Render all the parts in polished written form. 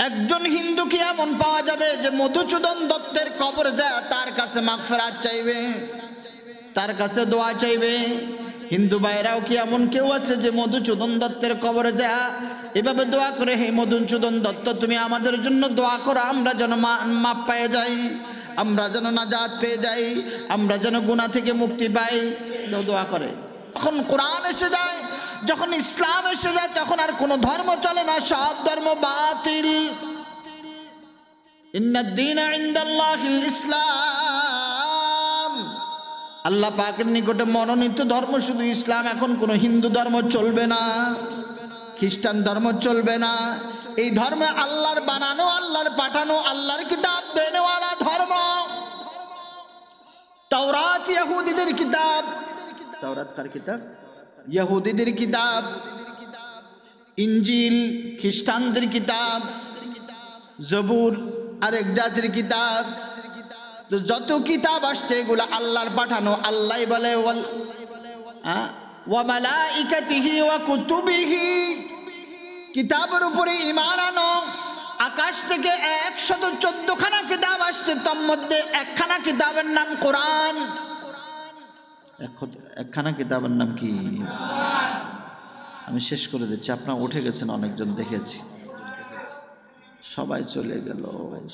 একজন হিন্দু কি এমন পাওয়া যাবে যে মধুসূদন দত্তের কবর যায় তার কাছে মাগফিরাত চাইবে, তার কাছে দোয়া চাইবে? হিন্দু ভাইরাও কি এমন কেউ আছে যে মধুসূদন দত্তের কবরে যায় এভাবে দোয়া করে, হে মধুসূদন দত্ত তুমি আমাদের জন্য দোয়া করো, আমরা যেন মাপ পেয়ে যাই, আমরা যেন নাজাত পেয়ে যাই, আমরা যেন গুনাহ থেকে মুক্তি পাই? দোয়া করে। যখন কোরআন এসে যায়, যখন ইসলাম এসে যায়, তখন আর কোনো ধর্ম চলে না, সব ধর্ম বাতিল। ইন্নাদ দীনা ইনদাল্লাহিল ইসলাম, আল্লাহ পাকের নিকটে মনোনীত ধর্ম শুধু ইসলাম। এখন কোনো হিন্দু ধর্ম চলবে না, খ্রিস্টান ধর্ম চলবে না। এই ধর্মে আল্লাহর বানানো, আল্লাহর পাঠানো, আল্লাহর কিতাব দেনেওয়ালা ধর্ম। তাওরাত ইহুদিদের কিতাব, তাওরাত কার কিতাব? ইহুদিদের কিতাব। ইনজিল খ্রিস্টানদের কিতাব, জবুর আরেক জাতির কিতাব। তো যত কিতাব আসছে এগুলো আল্লাহর পাঠানো। আল্লাহ বলে ওয়া মালাইকাতিহি ওয়া কুতুবিহি, কিতাবের উপরে ঈমান আনো। আকাশ থেকে 114 খানা কিতাব আসছে, তার মধ্যে একখানা কিতাবের নাম কোরআন। একখানা কিতাবের নাম কি? আমি শেষ করে দিচ্ছি, আপনারা উঠে গেছেন অনেকজন, দেখেছি সবাই চলে গেল,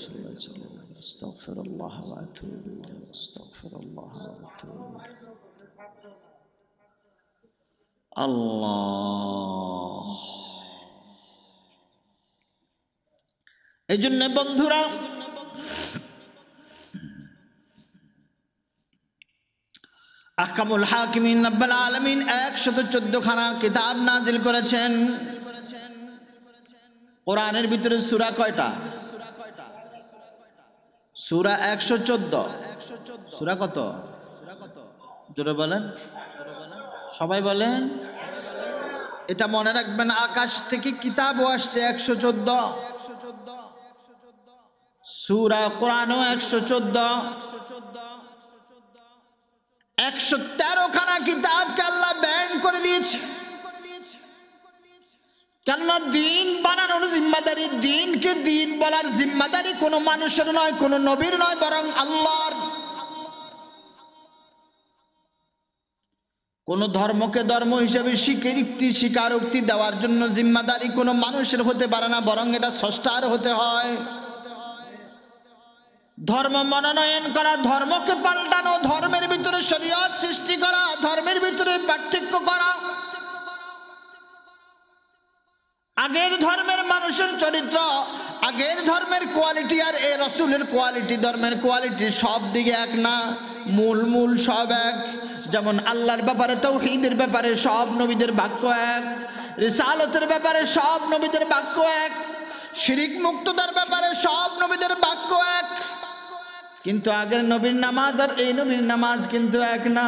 সবাই চলে গেল। আস্তাগফিরুল্লাহ ওয়া আতুবু ইলাইহি, আস্তাগফিরুল্লাহ ওয়া আতুবু ইলাইহি। আল্লাহ, এই জন্য বন্ধুরা আহকামুল হাকিমিন রাব্বুল আলামিন 114 খানা কিতাব নাজিল করেছেন। কোরআনের ভিতরে সূরা কয়টা? সূরা 114। সূরা কত? জোরে বলেন, সবাই বলেন। এটা মনে রাখবেন, আকাশ থেকে কিতাবও আসছে 114, সূরা কোরআনও 114। 113 খানা কিতাবকে আল্লাহ ব্যান করে দিয়েছে। কেননা দিন বানানোর জিম্মাদারি, দিনকে দিন বলার জিম্মাদারি কোনো মানুষের নয়, কোনো নবীর নয়, বরং আল্লাহর। কোনো ধর্মকে ধর্ম হিসেবে স্বীকারোক্তি দেওয়ার জন্য জিম্মাদারি কোনো মানুষের হতে পারে না, বরং এটা স্রষ্টার হতে হয়। ধর্ম মনোনয়ন করা, ধর্মকে পাল্টানো, ধর্মের ভিতরে শরীয়ত সৃষ্টি করা, ধর্মের ভিতরে পার্থক্য করা। আগের ধর্মের মানুষের চরিত্র, আগের ধর্মের কোয়ালিটি আর এ রাসূলের কোয়ালিটি, ধর্মের কোয়ালিটি সব দিকে এক না, মূল সব এক। যেমন আল্লাহর ব্যাপারে, তাওহীদের ব্যাপারে সব নবীদের বাক্য এক, রিসালাতের ব্যাপারে সব নবীদের বাক্য এক, শিরিক মুক্ততার ব্যাপারে সব নবীদের বাক্য এক। কিন্তু আগের নবীর নামাজ আর এই নবীর নামাজ কিন্তু এক না,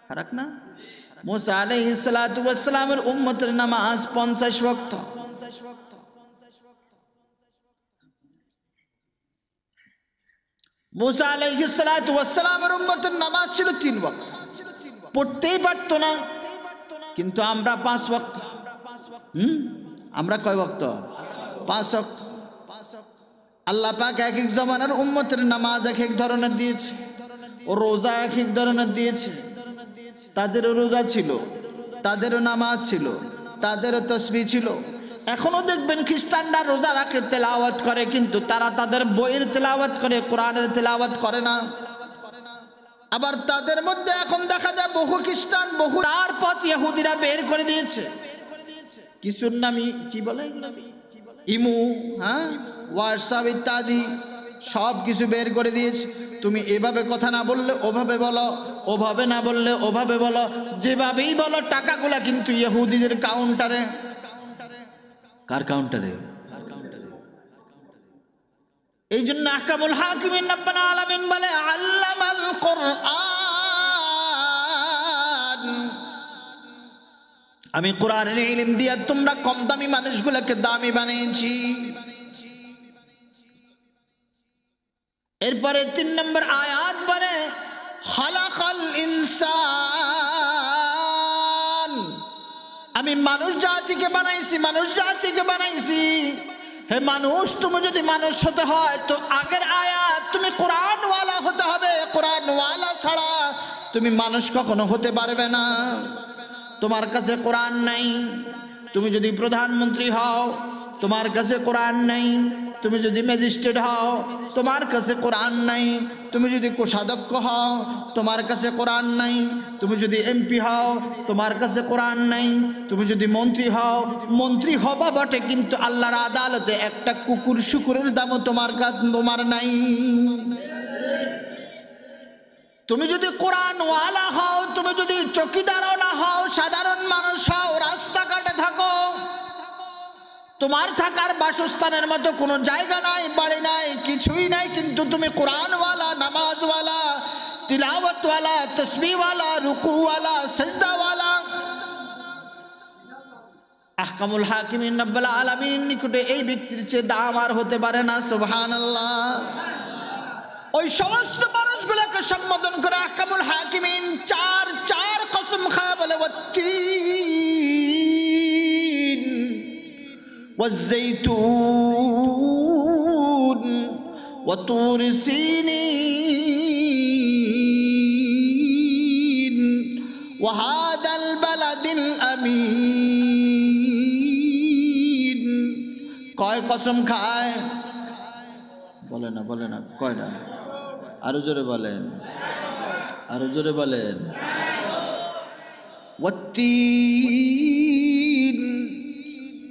ফারাক না। মুসা আলাইহিস সালাতু ওয়াস সালামের উম্মতের নামাজ 50 ওয়াক্ত, মুসা আলাইহিস সালাতু ওয়াস সালামের উম্মতের নামাজ ছিল 3 ওয়াক্ত, পড়তেই পারত না। কিন্তু আমরা 5 ওয়াক্ত। আমরা কয় ওয়াক্ত? 5 ওয়াক্ত। আল্লাহ পাক এক এক জমানার উম্মতের নামাজ এক এক ধরনের দিয়েছে, ও রোজা এক এক ধরনের দিয়েছে। তাদেরও রোজা ছিল, তাদেরও নামাজ ছিল, তাদেরও তাসবিহ ছিল। এখনো দেখবেন খ্রিস্টানরা রোজা রাখে, তেলাওয়াত করে, কিন্তু তারা তাদের বইয়ের তেলাওয়াত করে, কোরআনের তেলাওয়াত করে না। আবার তাদের মধ্যে এখন দেখা যায় বহু খ্রিস্টান, বহু তার পথ ইহুদিরা বের করে দিয়েছে। কিছুর নামই কি বলে, ইমু, হোয়াটসঅ্যাপ ইত্যাদি সব কিছু বের করে দিয়েছে। তুমি এভাবে কথা না বললে ওভাবে বলো, ওভাবে না বললে ওভাবে বলো, যেভাবেই বলো টাকাগুলা কিন্তু ইহুদিদের কাউন্টারে। কার কাউন্টারে? এই জন্য আহকামুল হাকিমিন রাব্বুল আলামিন বলে আল্লামাল কোরআন, আমি কোরআনের ইলম দিয়ে তোমরা কম দামি মানুষগুলোকে দামি বানিয়েছি। এরপরে 3 নম্বর আয়াত বলে খালাকাল ইনসান, আমি মানুষ জাতিকে বানাইছি, মানুষ জাতিকে বানাইছি। হে মানুষ, তুমি যদি মানুষ হতে হয় তো আগের আয়াত তুমি কোরআনওয়ালা হতে হবে। কোরআনওয়ালা ছাড়া তুমি মানুষ কখনো হতে পারবে না। তোমার কাছে কোরআন নাই, তুমি যদি প্রধানমন্ত্রী হও তোমার কাছে কোরআন নাই। তুমি যদি ম্যাজিস্ট্রেট হও তোমার কাছে কোরআন নাই। তুমি যদি কোষাধ্যক্ষ হও তোমার কাছে কোরআন নাই। তুমি যদি এমপি হও তোমার কাছে কোরআন নাই। তুমি যদি মন্ত্রী হও, মন্ত্রী হবা বটে কিন্তু আল্লাহর আদালতে একটা কুকুর শুকুরের দামও তোমার নাই। তুমি যদি কোরআনওয়ালা হও, তুমি যদি চকিদারও না হও, সাধারণ মানুষ হও, রাস্তাঘাটে থাকো, তোমার থাকার বাসস্থানের মতো কোনো জায়গা নাই, বাড়ি নাই, কিছুই নাই, কিন্তু তুমি কোরআনওয়ালা, নামাজওয়ালা, তিলাওয়াতওয়ালা, তসবিহওয়ালা, রুকুওয়ালা, সিজদাওয়ালা। আহকামুল হাকিমিন রব্বুল আলামিন নিকটে এই ব্যক্তির চেয়ে দাম আর হতে পারে না। সুবহানাল্লাহ। ওই সমস্ত মানুষগুলোকে সম্বোধন করে আহকামুল হাকিমিন চার কসম খায় বলে, ওয়াত্তিন ওয়াজ্জাইতুন ওয়াতুর সিনিন ওয়াহাদাল বালাদিল আমিন। কয় কসম খায়? বলে না কয়টা? আরো জোরে বলেন, আরো জোরে বলেন। ওয়াত্তিন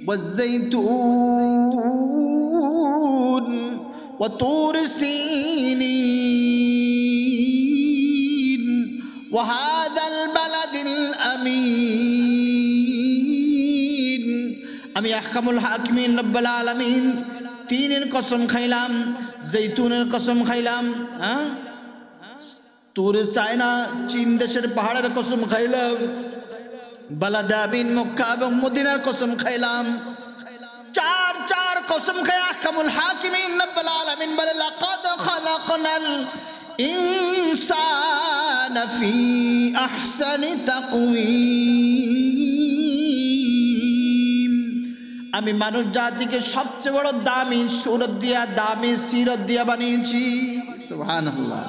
ওয়াজ্জাইতুন ওয়াতুর সিনিন ওয়াহাদাল বালাদিল আমিন। আমি আহকামুল হাকিমিন রব্বুল আলামিন তিনের কসম খাইলাম, জৈতুনের কসম খাইলাম, হ্যাঁ তুর চায়না চীন দেশের পাহাড়ের কসম খাইলাম, বালাদাবিন মক্কা এবং মদিনার কসম খাইলাম। চার কসম খায় আহকামুল হাকিমিন রব্বুল আলামিন বলে, লাকাদ খালাকনাল ইনসানা ফি আহসানি তাকওয়িম। আমি মানব জাতিকে সবচেয়ে বড় দামি সুরত দিয়া, দামি সিরত দিয়া বানিয়েছি। সুবহানাল্লাহ।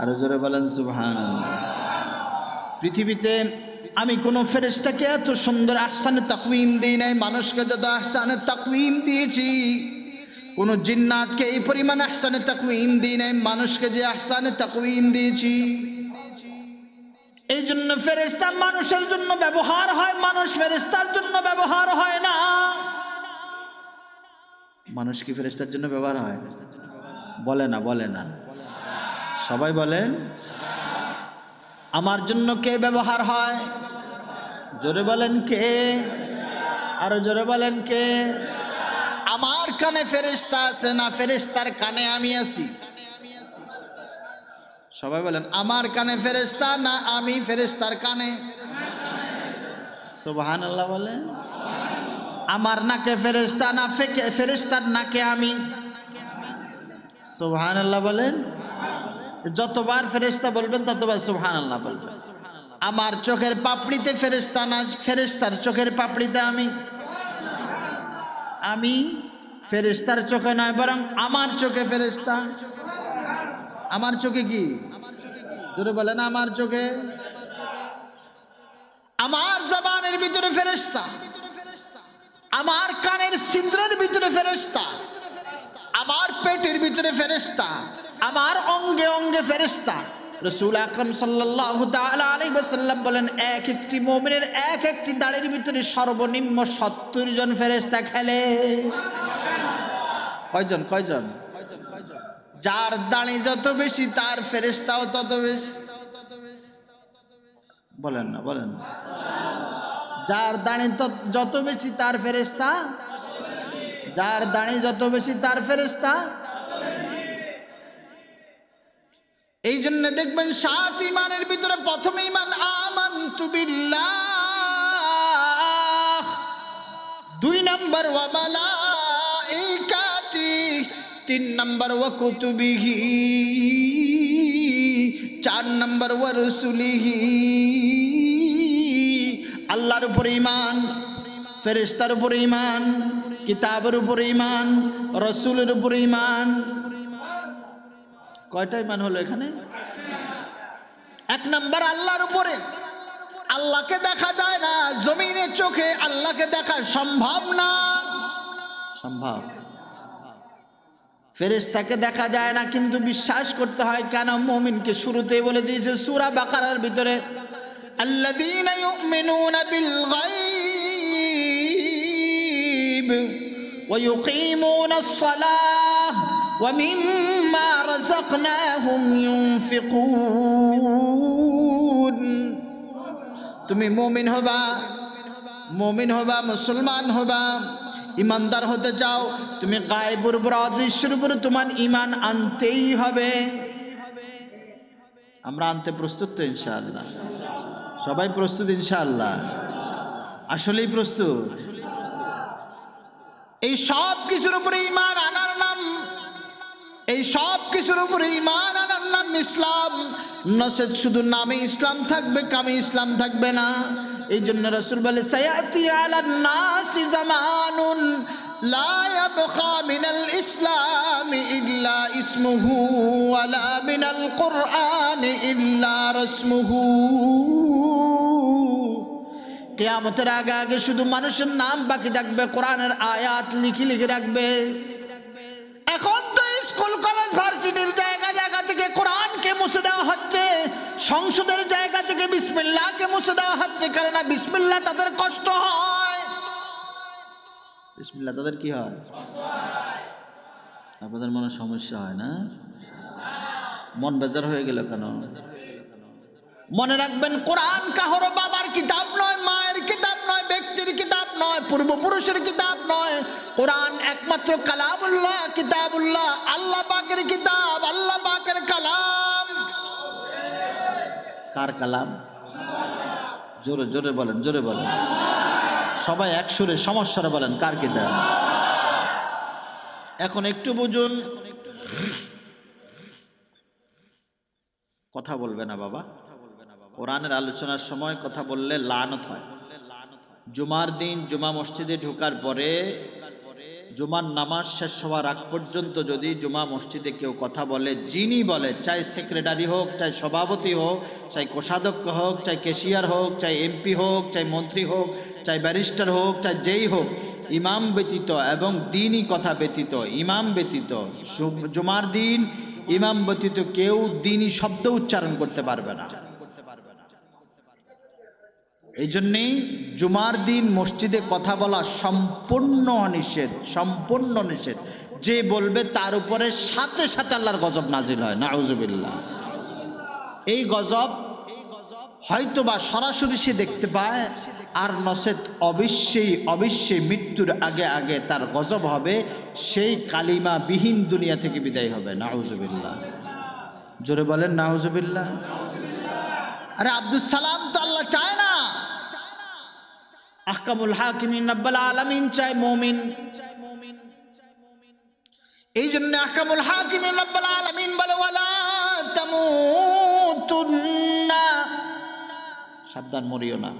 আরো জোরে বলেন সুবহানাল্লাহ। পৃথিবীতে আমি কোনো ফেরেশতাকে এত সুন্দর আহসানে তাকওয়িম দিই নাই, মানুষকে যত আহসানে তাকওয়িম দিয়েছি কোনো জিন্নাতকে এই পরিমাণ আহসানে তাকওয়িম দিই নাই, মানুষকে যে আহসানে তাকওয়িম দিয়েছি। এই জন্য ফেরেশতা মানুষের জন্য ব্যবহার হয়, মানুষ ফেরেশতার জন্য ব্যবহার হয় না। মানুষ কি ফেরেশতার জন্য ব্যবহার হয়? বলে না সবাই বলেন। আমার জন্য কে ব্যবহার হয়? জোরে বলেন কে? আরো জোরে বলেন কে? আমার কানে ফেরেশতা আছে না ফেরেশতার কানে আমি আছি? সবাই বলেন, আমার কানে ফেরেশতা না আমি ফেরেশতার কানে? সুবহানাল্লাহ বলেন। আমার নাকে ফেরেশতা না ফেরেশতার নাকে আমি? সুবহানাল্লাহ বলেন। যতবার ফেরেশতা বলবেন ততবার সুবহানাল্লাহ বলবেন। আমার চোখের পাপড়িতে ফেরেশতা না ফেরেশতার চোখের পাপড়িতে আমি? আমি ফেরেশতার চোখে নয়, বরং আমার চোখে ফেরেশতা। আমার চোখে কি? জোরে বলেন, আমার চোখে। আমার জবানের ভিতরে ফেরেশতা, আমার কানের ছিদ্রের ভিতরে ফেরেশতা, আমার পেটের ভিতরে ফেরেশতা, আমার অঙ্গে অঙ্গে ফেরেশতা। রাসূল আকরাম সাল্লাল্লাহু তাআলা আলাইহি ওয়াসাল্লাম বলেন, এক একটি মুমিনের এক একটি দাড়ির ভিতরে সর্বনিম্ন 70 জন ফেরেশতা খেলে। কয়জন? যার দাড়ি যত বেশি তার ফেরেশতাও তত বেশি। বলেন না। যার দাড়ি যত বেশি তার ফেরেশতা, যার দাড়ি যত বেশি তার ফেরেশতা। এই জন্য দেখবেন 7 ঈমানের ভিতরে প্রথম ঈমান আমানতু বিল্লাহ, 2 নম্বর ওয়া মালাইকাতি, 3 নম্বর ওয়া কুতুবিহি, 4 নম্বর ওয়া রাসূলিহি। আল্লাহর উপরে ঈমান, ফেরেশতার উপরে ঈমান, কিতাবের উপর ঈমান, রাসূলের উপর ঈমান। কয়টা ঈমান হলো এখানে? এক নাম্বার আল্লাহর উপরে। আল্লাহকে দেখা যায় না, জমিনের চোখে আল্লাহকে দেখা সম্ভব না। সম্ভব। ফেরেশতাকে দেখা যায় না কিন্তু বিশ্বাস করতে হয়। কেন? মুমিনকে শুরুতেই বলে দিয়েছে সূরা বাকারার ভিতরে, আল্লাযীনা ইউমিনুনা বিল গায়ব ওয়া ইউকিমুনাস সালাহ ওয়া মিম্মা রাযাকনাহুম ইউনফিকুন। তুমি মুমিন হবা, মুসলমান হবা, ইমানদার হতে চাও, তুমি গায়েবের উপর, অদৃশ্যের উপর তোমার ঈমান আনতেই হবে। আমরা আনতে প্রস্তুত তো ইনশাআল্লাহ? সবাই প্রস্তুত ইনশাআল্লাহ? আসলেই প্রস্তুত? এই সব কিছুর উপরে ঈমান আনার নাম, এই সব কিছুর উপরে ঈমান আনার নাম ইসলাম। নসেদ শুধু নামে ইসলাম থাকবে, কামে ইসলাম থাকবে না। এই জন্য রাসূল বলে, সায়াতি আলান নাসি জামানুন লা ইয়াবকা মিনাল ইসলাম ইল্লা ইসমুহু ওয়ালা মিনাল কুরআন ইল্লা রাসমুহু। কিয়ামতের আগে আগে শুধু মানুষের নাম বাকি থাকবে, কোরআনের আয়াত লিখে লিখে রাখবে। এখন তো স্কুল কলেজ ভার্সিটির জায়গা জায়গা থেকে কোরআনকে মুছে দেওয়া হচ্ছে, সংসদের জায়গা থেকে বিসমিল্লাহকে মুছে দেওয়া হচ্ছে। কারণ বিসমিল্লাহ তাদের কষ্ট হয়। বিসমিল্লাহ তাদের কি হয়? আপনাদের মনে সমস্যা হয় না? মন বেজার হয়ে গেল কেন? মনে রাখবেন, কোরআন কাহরো বাবার কিতাব নয়, মায়ের কিতাব নয়, ব্যক্তির কিতাব নয়, পূর্বপুরুষের কিতাব নয়। কোরআন একমাত্র কালামুল্লাহ, কিতাবুল্লাহ, আল্লাহ পাকের কিতাব, আল্লাহ পাকের কালাম। কার কালাম? জোরে জোরে বলেন, জোরে বলেন, সবাই এক সুরে সমস্যারে বলেন, কার কিতাব? এখন একটু বুঝুন। কথা বলবে না বাবা, কোরআনের আলোচনার সময় কথা বললে লানত হয়। জুমার দিন জুমা মসজিদে ঢোকার পরে জুমার নামাজ শেষ হওয়ার আগ পর্যন্ত যদি জুমা মসজিদে কেউ কথা বলে, যিনি বলে, চাই সেক্রেটারি হোক, চাই সভাপতি হোক, চাই কোষাধ্যক্ষ হোক, চাই ক্যাশিয়ার হোক, চাই এমপি হোক, চাই মন্ত্রী হোক, চাই ব্যারিস্টার হোক, চাই যেই হোক, ইমাম ব্যতীত এবং দিনই কথা ব্যতীত, ইমাম ব্যতীত, জুমার দিন ইমাম ব্যতীত কেউ দিনই শব্দ উচ্চারণ করতে পারবে না। এই জন্যেই জুমার দিন মসজিদে কথা বলা সম্পূর্ণ নিষেধ, সম্পূর্ণ নিষেধ। যে বলবে তার উপরে সাথে সাথে আল্লাহর গজব নাজিল হয়, নাউজুবিল্লাহ। এই গজব হয়তোবা সরাসরি সে দেখতে পায়, আর নসেদ অবশ্যই অবশ্যই মৃত্যুর আগে আগে তার গজব হবে, সেই কালিমা বিহীন দুনিয়া থেকে বিদায় হবে, নাউজুবিল্লাহ। জোরে বলেন নাউজুবিল্লাহ। আরে আব্দুস সালাম তো আল্লাহ চায় না, আহকামুল হাকিমিন রব্বুল আলামিন চায় মুমিন। এই জন্য আহকামুল হাকিমিন রব্বুল আলামিন বলে, ওয়ালা তামুতুন্না, সাবধান মরিও না।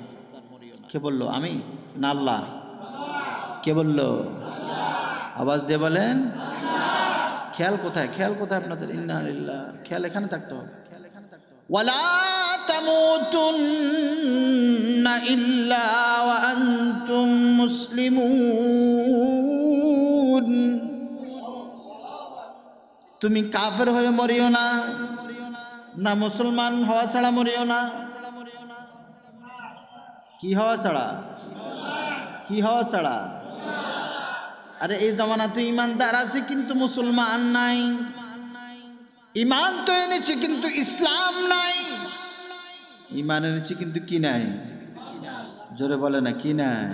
কে বললো? আমি না আল্লাহ? কে বললো? আওয়াজ দিয়ে বলেন। খেয়াল কোথায়? খেয়াল কোথায় আপনাদের? ইন্না লিল্লাহ, খেয়াল এখানে থাকতে হবে। ওয়ালা তামুতুন্না ইল্লা ওয়া আনতুম মুসলিমুন। তুমি কাফের হয়ে মরিও না, না মুসলমান হওয়া ছাড়া মরিও না। কি হওয়া ছাড়া? কি হওয়া ছাড়া? আরে এই জামানা তো ইমানদার আছে কিন্তু মুসলমান নাই। ইমান তো এনেছে কিন্তু ইসলাম নাই। ইমান এনেছে কিন্তু কি নাই? জোরে বলে না, কি নাই?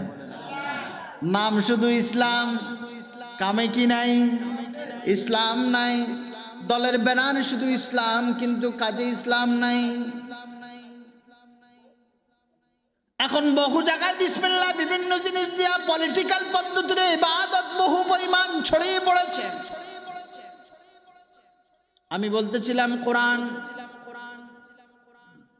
নাম শুধু ইসলাম, কামে কি নাই? ইসলাম নাই। দলের ব্যানার শুধু ইসলাম কিন্তু কাজে ইসলাম নাই। এখন বহু জায়গায় বিসমিল্লাহ বিভিন্ন জিনিস দিয়া পলিটিক্যাল পদ্ধতিতে ইবাদত বহু পরিমাণ ছড়িয়ে পড়েছে। আমি বলতেছিলাম কোরআন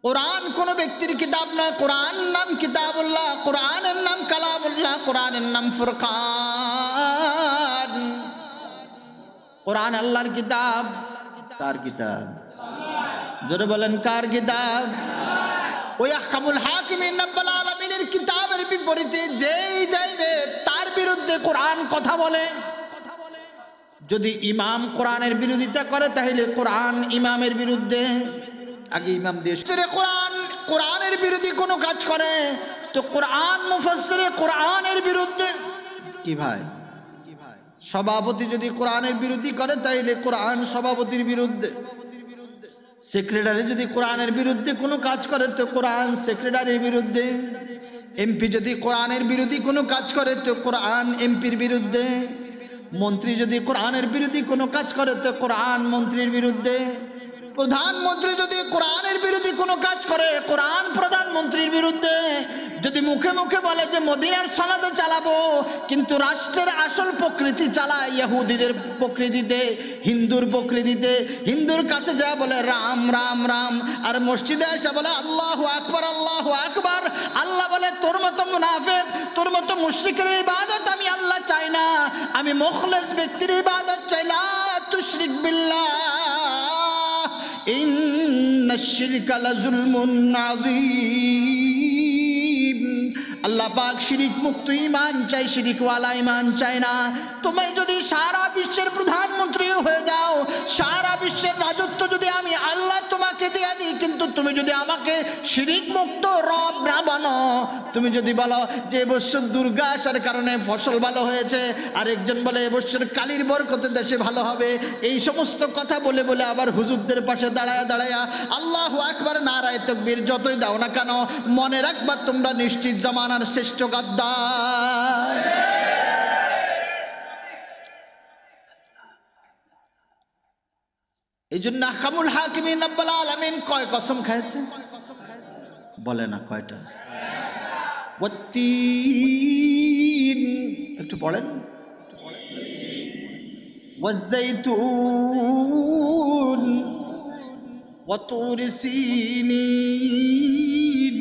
কোরআন কোন ব্যক্তির কিতাব নয়, কোরআন নাম কিতাবুল্লাহ, কোরআনের নাম কালামুল্লাহ, কোরআনের নাম ফুরকান। কোরআন আল্লাহর কিতাব। কার কিতাব? জোরে বলেন কার কিতাব? ওই আহকামুল হাকিমিন রব্বুল আলামিনের কিতাবের বিপরীতে যেই যাইবে তার বিরুদ্ধে কোরআন কথা বলে। যদি ইমাম কোরআনের বিরোধিতা করে তাহলে কোরআন ইমামের বিরুদ্ধে। আগে ইমাম দিয়ে কোরআন কোরআনের বিরোধী কোনো কাজ করে তো কোরআন মুফাসসিরে কোরআনের বিরুদ্ধে। কি ভাই? সভাপতি যদি কোরআনের বিরোধী করে তাহলে কোরআন সভাপতির বিরুদ্ধে। সেক্রেটারি যদি কোরআনের বিরুদ্ধে কোনো কাজ করে তো কোরআন সেক্রেটারির বিরুদ্ধে। এমপি যদি কোরআনের বিরোধী কোনো কাজ করে তো কোরআন এমপির বিরুদ্ধে। মন্ত্রী যদি কোরআনের বিরোধী কোনো কাজ করে তো কোরআন মন্ত্রীর বিরুদ্ধে। প্রধানমন্ত্রী যদি কোরআনের বিরোধী কোনো কাজ করে কোরআন প্রধানমন্ত্রীর বিরুদ্ধে। যদি মুখে মুখে বলে যে মদিনার সনদে চালাবো কিন্তু রাষ্ট্রের আসল প্রকৃতি চালায় ইহুদিদের প্রকৃতিতে, হিন্দুর প্রকৃতিতে, হিন্দুর কাছে যা বলে রাম রাম রাম, আর মসজিদে এসে বলে আল্লাহু আকবার আল্লাহু আকবার। আল্লাহ বলে তোর মতো মুনাফিক, তোর মতো মুশরিকের ইবাদত আমি আল্লাহ চাই না, আমি মুখলিস ব্যক্তির ইবাদত চাই। লা তুশরিক বিল্লাহ ইন্নাশ শিরকা লাযুলমুন আযীম। আল্লাহ পাক শিরিক মুক্ত ঈমান চাই, শিরিকওয়ালা ঈমান চাই না। তুমি যদি সারা বিশ্বের প্রধানমন্ত্রী হয়ে যাও, সারা বিশ্বের রাজত্ব যদি আমি আল্লাহ তোমাকে দিয়ে দিই, কিন্তু তুমি যদি আমাকে শিরিক মুক্ত রব না বানো, তুমি যদি বলো যে এবছর দুর্গা আসার কারণে ফসল ভালো হয়েছে, আরেকজন বলে এবছর কালীর বরকতে দেশে ভালো হবে, এই সমস্ত কথা বলে বলে আবার হুজুরদের পাশে দাঁড়ায়া দাঁড়ায়া আল্লাহু আকবার নারায়ে তাকবীর যতই দাও না কেন, মনে রাখবা তোমরা নিশ্চিত জামানার শ্রেষ্ঠ গাদ্দার। এই জন্য আহকামুল হাকিমিন রব্বুল আলামিন কয় কসম খাইছে? বলে না কয়টা? ওয়াত্তিন, একটু পড়েন। ওয়াজ্জাইতুন ওয়াতুরি সিনিন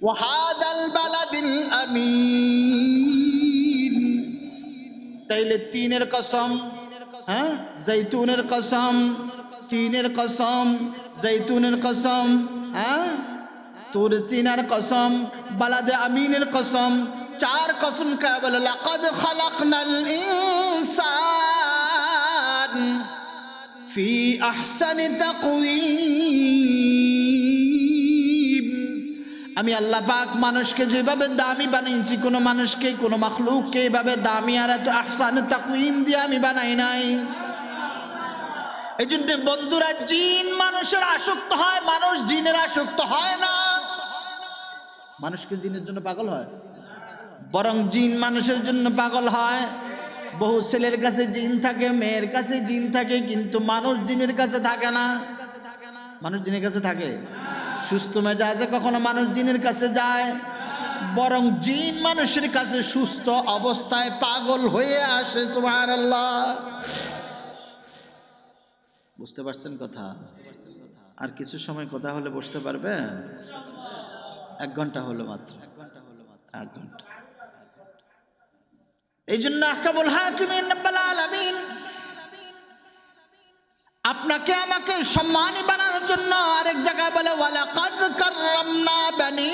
ওয়াহাদাল বালাদিল আমিন। তাইলে তিনের কসম, হ্যাঁ, জৈতুনের কসম, তিনের কসম, জৈতুনের কসম, হ্যাঁ, তুর সিনার কসম, বালাদে আমিনের কসম, চার কসম কা বলে লাকাদ খালাকনাল ইনসান ফি আহসানি তাকওয়িম। আমি আল্লাহ পাক মানুষকে যেভাবে দামি বানিয়েছি, কোনো মানুষকে কোনো মাখলুককে এভাবে দামি আর এত আহসানে তাকওয়িম দিয়ে আমি বানাই নাই। এই জন্য বন্ধুরা, জিন মানুষের আসক্ত হয়, মানুষ জিনের আসক্ত হয় না। মানুষকে জিনের জন্য পাগল হয়, বরং জিন মানুষের জন্য পাগল হয়। বহু ছেলের কাছে জিন থাকে, মেয়ের কাছে জিন থাকে, কিন্তু মানুষ জিনের কাছে থাকে না। মানুষ জিনের কাছে থাকে, সুস্থ মেজাজে কখনো মানুষ জিনের কাছে যায়, বরং জিন মানুষের কাছে সুস্থ অবস্থায় পাগল হয়ে আসে। সুবহানাল্লাহ। বুঝতে পারছেন কথা? আর কিছু সময় কথা হলে বসতে পারবেন? 1 ঘন্টা হলো মাত্র, 1 ঘন্টা। এই জন্য আহকামুল হাকিমিন রব্বুল আলামিন আপনাকে আমাকে সম্মানী বানানোর জন্য আরেক জায়গায় বলে ওয়ালাকাদ কাররামনা বনি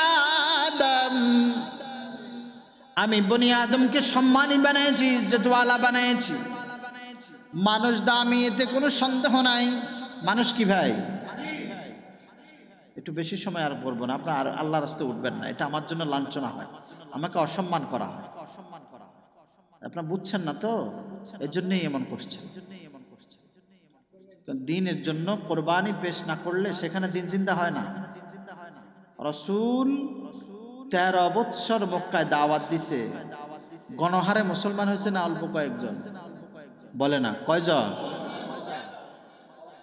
আদম। আমি বনি আদমকে সম্মানী বানিয়েছি, ইজ্জতওয়ালা বানিয়েছি। মানুষ দামি, এতে কোনো সন্দেহ নাই। মানুষ কি ভাই? একটু বেশি সময় আর বলবো না, আপনার আল্লাহর রাস্তায় উঠবেন না, এটা আমার জন্য লাঞ্ছনা হয়, আমাকে অসম্মান করা হয়। আপনারা বুঝছেন না তো, এর জন্যই এমন করছেন। দিনের জন্য কোরবানি পেশ না করলে সেখানে দিন জিন্দা হয় না। রাসূল 13 বৎসর মক্কায় দাওয়াত দিছে, গণহারে মুসলমান হয়েছে না অল্প কয়েকজন? বলে না কয়জন?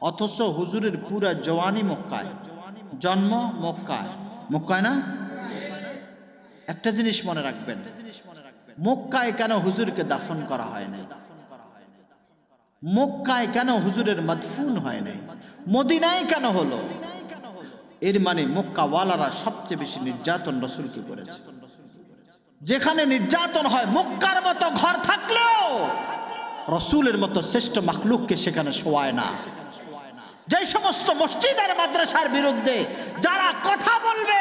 অথচ হুজুরের পুরা জওয়ানি মক্কায়, জন্ম মক্কায়, মক্কায় না? একটা জিনিস মনে রাখবেন, মক্কায় কেন হুজুরকে দাফন করা হয় নাই? মক্কায় কেন হুজুরের মাদফুন হয় নাই, মদিনায় কেন হলো? এর মানে মক্কাওয়ালারা সবচেয়ে বেশি নির্যাতন রাসূলকে করেছে। যেখানে নির্যাতন হয়, মক্কার মতো ঘর থাকলেও রাসূলের মতো শ্রেষ্ঠ মাখলুককে সেখানে শোয়ায় না। যে সমস্ত মসজিদ আর মাদ্রাসার বিরুদ্ধে যারা কথা বলবে,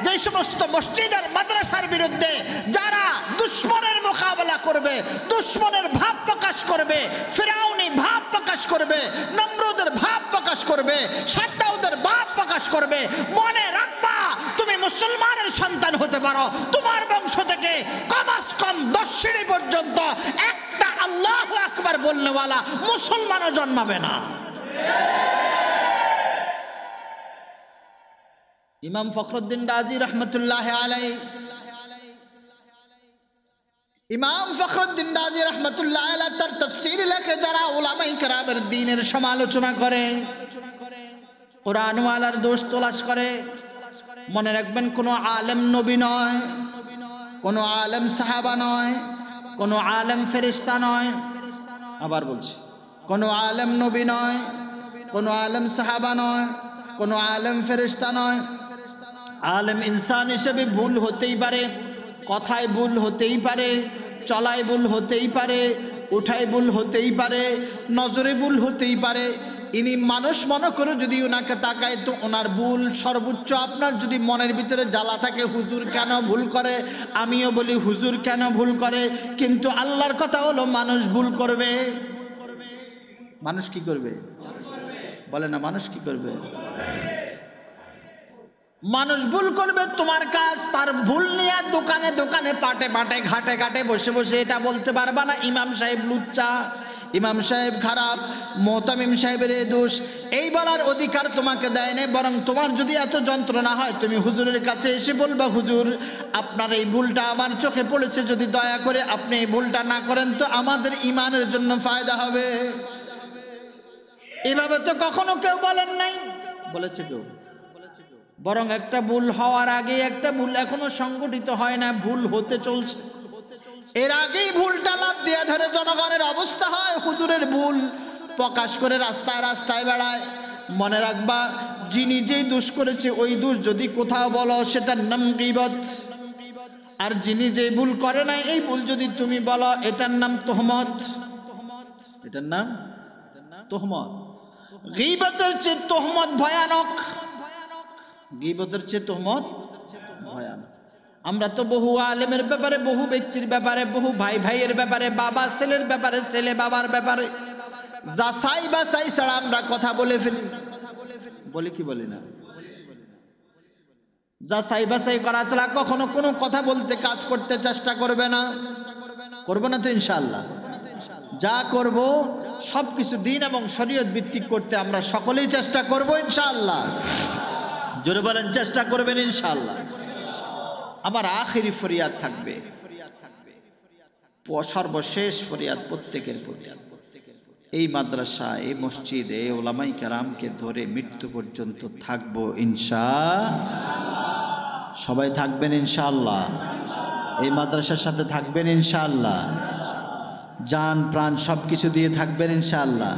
যে সমস্ত মসজিদ আর মাদ্রাসার বিরুদ্ধে যারা দুশ্মনের মোকাবেলা করবে, দুশ্মনের ভাব প্রকাশ করবে, ফিরাউনি ভাব প্রকাশ করবে, নমরুদের ভাব প্রকাশ করবে, সাদ্দাউদের ভাব প্রকাশ করবে, মনে রাখবা তুমি মুসলমানের সন্তান হতে পারো, তোমার বংশ থেকে কমাস কম 10 সিঁড়ি পর্যন্ত একটা আল্লাহু আকবার বলনেওয়ালা মুসলমানও জন্মাবে না। ইমাম ফখরুদ্দিন রাজি রহমতুল্লাহ আলাইহি, ইমাম ফখরুদ্দিন রাজি রহমতুল্লাহ আলাইহি তার তাফসীর লেখে যারা উলামায়ে কেরামের দ্বীনের সমালোচনা করে, কোরআন ওয়ালার দোষ তলাশ করে, মনে রাখবেন কোনো আলেম নবী নয়, কোনো আলেম সাহাবা নয়, কোনো আলেম ফেরেশতা নয়। আবার বলছি, কোনো আলেম নবী নয়, কোনো আলেম সাহাবা নয়, কোনো আলেম ফেরেশতা নয়। আলেম ইনসান হিসেবে ভুল হতেই পারে, কথায় ভুল হতেই পারে, চলায় ভুল হতেই পারে, উঠায় ভুল হতেই পারে, নজরে ভুল হতেই পারে। ইনি মানুষ মনে করে যদি ওনাকে তাকায় তো ওনার ভুল সর্বোচ্চ। আপনার যদি মনের ভিতরে জ্বালা থাকে হুজুর কেন ভুল করে, আমিও বলি হুজুর কেন ভুল করে, কিন্তু আল্লাহর কথা হলো মানুষ ভুল করবে। মানুষ কি করবে বলে না, মানুষ কি করবে? মানুষ ভুল করবে। তোমার কাজ তার ভুল নিয়ে দোকানে দোকানে পাটে পাটে ঘাটে ঘাটে বসে বসে এটা বলতে পারবা না ইমাম সাহেব লুচ্চা, ইমাম সাহেব খারাপ, মুতামিম সাহেবের দোষ, এই বলার অধিকার তোমাকে দেয় না। বরং তোমার যদি এত যন্ত্রণা হয় তুমি হুজুরের কাছে এসে বলবা, হুজুর আপনার এই ভুলটা আমার চোখে পড়েছে, যদি দয়া করে আপনি এই ভুলটা না করেন তো আমাদের ইমানের জন্য ফায়দা হবে। এভাবে তো কখনো কেউ বলেন নাই, বলেছে কেউ? বরং একটা ভুল হওয়ার আগে একটা ভুল এখনো সংগঠিত হয় না, ভুল হতে চলছে, এর আগেই ভুলটা লাভ দিয়ে ধরে জনগণের অবস্থা হয় হুজুরের ভুল প্রকাশ করে রাস্তায় রাস্তায় বেড়ায়। মনে রাখবা, যিনি যেই দোষ করেছে ওই দোষ যদি কোথাও বলো সেটার নাম গীবত, আর যিনি যেই ভুল করে নাই এই ভুল যদি তুমি বলো এটার নাম তোহমত। এটার নাম তোহমত। গীবতের চেয়ে তোহমত ভয়ানক, গীবতের চেয়ে তোহমত ভয়ানক। আমরা তো বহু আলেমের ব্যাপারে, বহু ব্যক্তির ব্যাপারে, বহু ভাই ভাইয়ের ব্যাপারে, বাবা ছেলের ব্যাপারে, ছেলে বাবার ব্যাপারে যাচাই বাছাই ছাড়া আমরা কথা বলে ফেলি। বলি কি বলি না? যাচাই বাছাই করা ছাড়া কখনো কোনো কথা বলতে কাজ করতে চেষ্টা করবে না। করবো না তো ইনশাআল্লাহ? যা করব সব কিছু দিন এবং শরীয়ত ভিত্তিক করতে আমরা সকলেই চেষ্টা করব ইনশাআল্লাহ। জোরে বলেন, চেষ্টা করবেন ইনশাআল্লাহ। আমার আখেরি ফরিয়াদ থাকবে, সর্বশেষ ফরিয়াদ প্রত্যেকের প্রতি, এই মাদ্রাসা, এই মসজিদ, এই ওলামাই কেরামকে ধরে মৃত্যু পর্যন্ত থাকবো ইনশাআল্লাহ। সবাই থাকবেন ইনশাআল্লাহ, এই মাদ্রাসার সাথে থাকবেন ইনশাআল্লাহ, জান প্রাণ সব কিছু দিয়ে থাকবেন ইনশাআল্লাহ।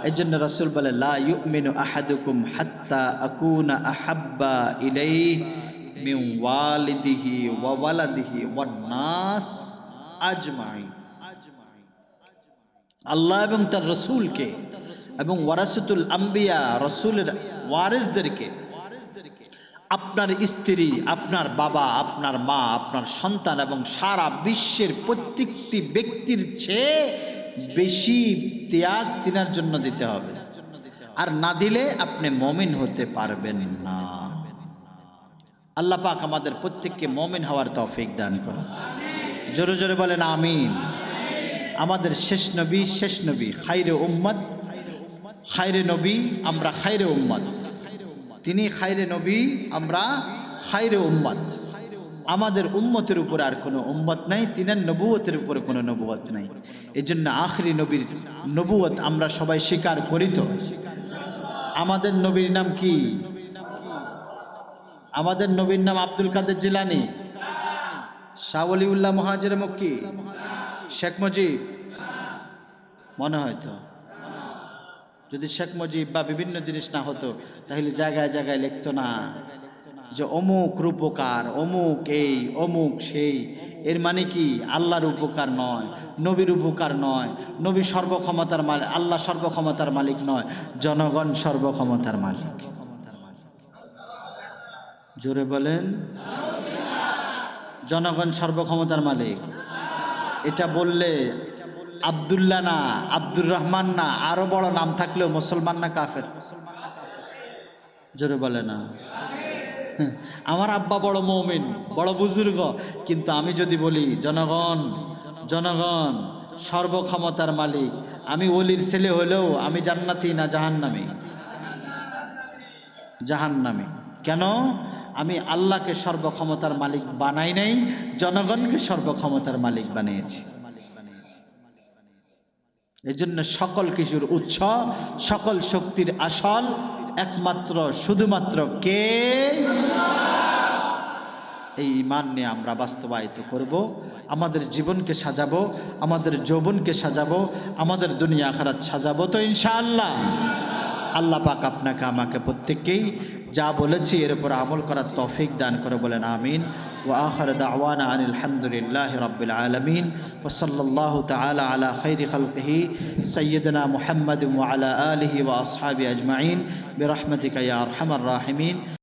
এই জন্য রাসূল বলে, লা ইউমিনু আহাদুকুম হাত্তা আকুনা আহাব্বা ইলাইহি মিন ওয়ালিদিহি ওয়া ওয়ালাদিহি ওয়ান নাস আজমাইন। আল্লাহ এবং তার রসুলকে এবং ওয়ারাসাতুল আম্বিয়া, রসুলের ওয়ারিসদেরকে, আপনার স্ত্রী, আপনার বাবা, আপনার মা, আপনার সন্তান এবং সারা বিশ্বের প্রত্যেকটি ব্যক্তির চেয়ে বেশি ত্যাগ তিনার জন্য দিতে হবে, আর না দিলে আপনি মুমিন হতে পারবেন না। আল্লাহ পাক আমাদের প্রত্যেককে মুমিন হওয়ার তৌফিক দান করুন। জোরে জোরে বলেন আমিন। আমাদের শেষ নবী খায়রে উম্মত, খায়রে নবী, আমরা খায়রে উম্মত। তিনি খায়রে নবী, আমরা খায়রে উম্মত। আমাদের উম্মতের উপর আর কোনো উম্মত নাই, তিনার নবুয়তের উপরে কোনো নবুয়ত নাই। এই জন্য আখরি নবীর নবুয়ত আমরা সবাই স্বীকার করি। তো আমাদের নবীর নাম কি? আমাদের নবীর নাম আব্দুল কাদের জিলানী, শাহ ওলিউল্লাহ মুহাজির মক্কি, শেখ মুজিব, মনে হয় তো যদি শেখ মুজিব বা বিভিন্ন জিনিস না হতো তাহলে জায়গায় জায়গায় লিখতো না যে অমুক রূপকার, অমুক এই, অমুক সেই। এর মানে কি? আল্লাহর উপকার নয়, নবীর উপকার নয়, নবী সর্বক্ষমতার মালিক, আল্লাহ সর্বক্ষমতার মালিক নয়, জনগণ সর্বক্ষমতার মালিক। জোরে বলেন, জনগণ সর্বক্ষমতার মালিক। এটা বললে আব্দুল্লাহ না, আব্দুর রহমান না, আরো বড় নাম থাকলেও মুসলমান না কাফের? জোরে বলে না। আমার আব্বা বড় মুমিন, বড় বুজুর্গ, কিন্তু আমি যদি বলি জনগণ, জনগণ সর্বক্ষমতার মালিক, আমি ওলির ছেলে হলেও আমি জান্নাতি না জাহান্নামী? জাহান্নামী। কেন? আমি আল্লাহকে সর্বক্ষমতার মালিক বানাই নাই, জনগণকে সর্বক্ষমতার মালিক বানিয়েছি। এই জন্য সকল কিছুর উৎস, সকল শক্তির আসল একমাত্র শুধুমাত্র কে? এই ঈমান নিয়ে আমরা বাস্তবায়িত করব, আমাদের জীবনকে সাজাবো, আমাদের যৌবনকে সাজাবো, আমাদের দুনিয়া আখিরাত সাজাবো তো ইনশাআল্লাহ। আল্লাহ পাক আপনাকে আমাকে প্রত্যেককেই যা বলেছি এর উপর আমল করার তৌফিক দান করে বলেন আমিন। ওয়া আখির দাওয়ানা আনিল হামদুলিল্লাহি রাব্বিল আলামিন ওয়া সাল্লাল্লাহু তাআলা আলা খাইরি খালকিহি সাইয়্যিদিনা মুহাম্মাদিন ওয়া আলা আলিহি ওয়া আসহাবিহি আজমাইন বিরহমাতিকা ইয়া আরহামার রাহিমিন।